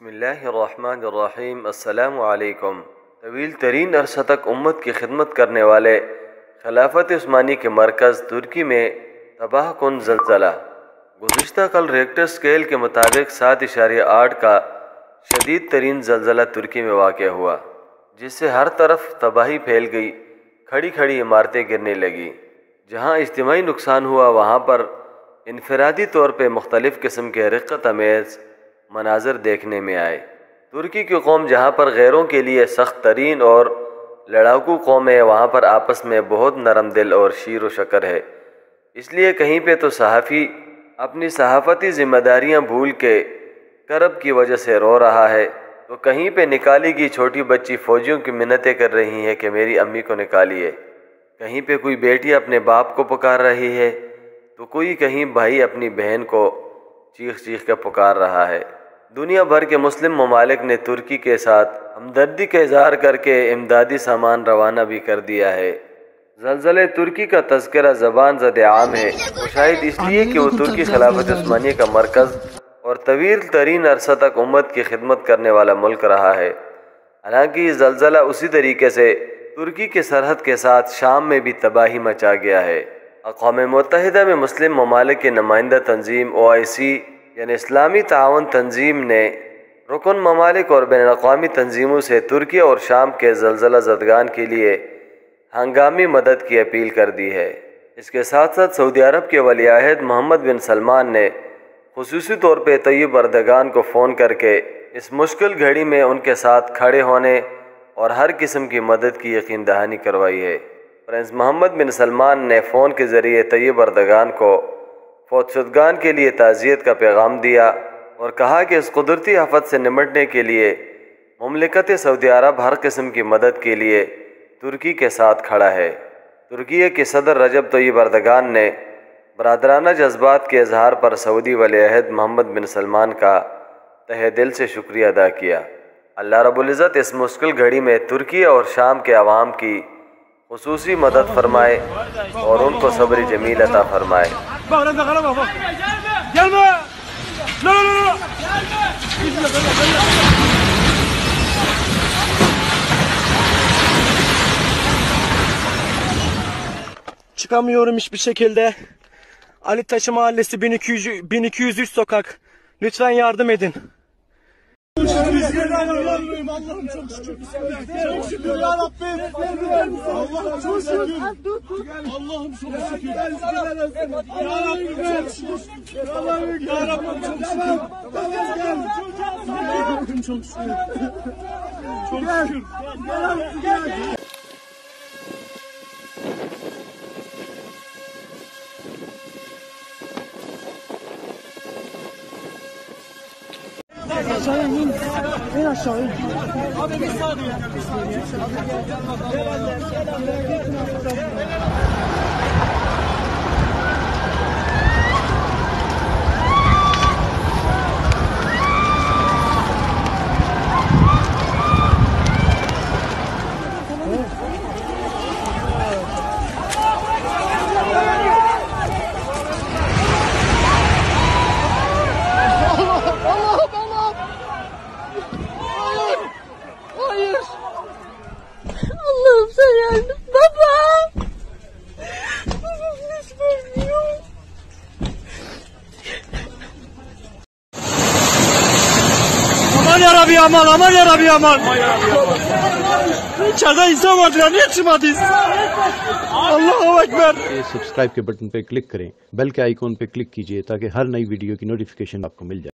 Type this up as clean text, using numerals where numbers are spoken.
بسم اللہ الرحمن الرحیم۔ السلام علیکم۔ طویل ترین عرصہ تک امت کی خدمت کرنے والے خلافت عثمانی کے مرکز ترکی میں تباہ کن زلزلہ۔ گزشتہ کل ریکٹر سکیل کے مطابق 7.8 کا شدید ترین زلزلہ ترکی میں واقع ہوا، جس سے ہر طرف تباہی پھیل گئی، کھڑی کھڑی عمارتیں گرنے لگیں۔ جہاں اجتماعی نقصان ہوا، وہاں پر انفرادی طور پہ مختلف قسم کے رقت امیز مناظر دیکھنے میں آئے۔ ترکی کی قوم جہاں پر غیروں کے لیے سخت ترین اور لڑاکو قوم ہے، وہاں پر آپس میں بہت نرم دل اور شیر و شکر ہے۔ اس لیے کہیں پہ تو صحافی اپنی صحافتی ذمہ داریاں بھول کے کرب کی وجہ سے رو رہا ہے، تو کہیں پہ نکالی گئی چھوٹی بچی فوجیوں کی منتیں کر رہی ہے کہ میری امی کو نکالیے۔ کہیں پہ کوئی بیٹی اپنے باپ کو پکار رہی ہے، تو کوئی کہیں بھائی اپنی بہن کو چیخ چیخ کے پکار رہا ہے۔ دنیا بھر کے مسلم ممالک نے ترکی کے ساتھ ہمدردی کا اظہار کر کے امدادی سامان روانہ بھی کر دیا ہے۔ زلزلہ ترکی کا تذکرہ زبان زد عام ہے، شاید اس لیے کہ وہ ترکی خلافت عثمانیہ کا مرکز اور طویل ترین عرصہ تک امت کی خدمت کرنے والا ملک رہا ہے۔ حالانکہ یہ زلزلہ اسی طریقے سے ترکی کے سرحد کے ساتھ شام میں بھی تباہی مچا گیا ہے۔ اقوام متحدہ میں مسلم ممالک کے نمائندہ تنظیم OIC یعنی اسلامی تعاون تنظیم نے رکن ممالک اور بین الاقوامی تنظیموں سے ترکی اور شام کے زلزلہ زدگان کے لیے ہنگامی مدد کی اپیل کر دی ہے۔ اس کے ساتھ ساتھ سعودی عرب کے ولی عہد محمد بن سلمان نے خصوصی طور پہ طیب اردگان کو فون کر کے اس مشکل گھڑی میں ان کے ساتھ کھڑے ہونے اور ہر قسم کی مدد کی یقین دہانی کروائی ہے۔ پرنس محمد بن سلمان نے فون کے ذریعے طیب اردگان کو فوت شدگان کے لیے تعزیت کا پیغام دیا اور کہا کہ اس قدرتی آفت سے نمٹنے کے لیے مملکت سعودی عرب ہر قسم کی مدد کے لیے ترکی کے ساتھ کھڑا ہے۔ ترکی کے صدر رجب طیب اردگان نے برادرانہ جذبات کے اظہار پر سعودی ولی عہد محمد بن سلمان کا تہہ دل سے شکریہ ادا کیا۔ اللہ رب العزت اس مشکل گھڑی میں ترکی اور شام کے عوام کی خصوصی مدد فرمائے اور ان کو صبر جمیل عطا فرمائے۔ Çıkamıyorum hiçbir şekilde. Ali Taşı Mahallesi 1203 sokak. Lütfen yardım edin. Allah'ım çok şükür. Çok şükür ya Rabbim. Allah'ım çok şükür. Allah'ım çok şükür. Ya Rabbim çok şükür. Ya Rabbim çok şükür. Ya Rabbim çok şükür. Çok şükür. Aşağıya in. En aşağı in. Abi bir saniye. Allah'ım sen yardım. Baba! Babam nasıl ölmüyor? Aman yarabbi aman, aman yarabbi aman. İçeride insan vardı ya, niye çıkmadınız? Allahu Ekber. Subscribe کے button پہ click کریں، بیل کے icon پہ click کیجئے تاکہ ہر نئی video کی notification آپ کو مل جائے۔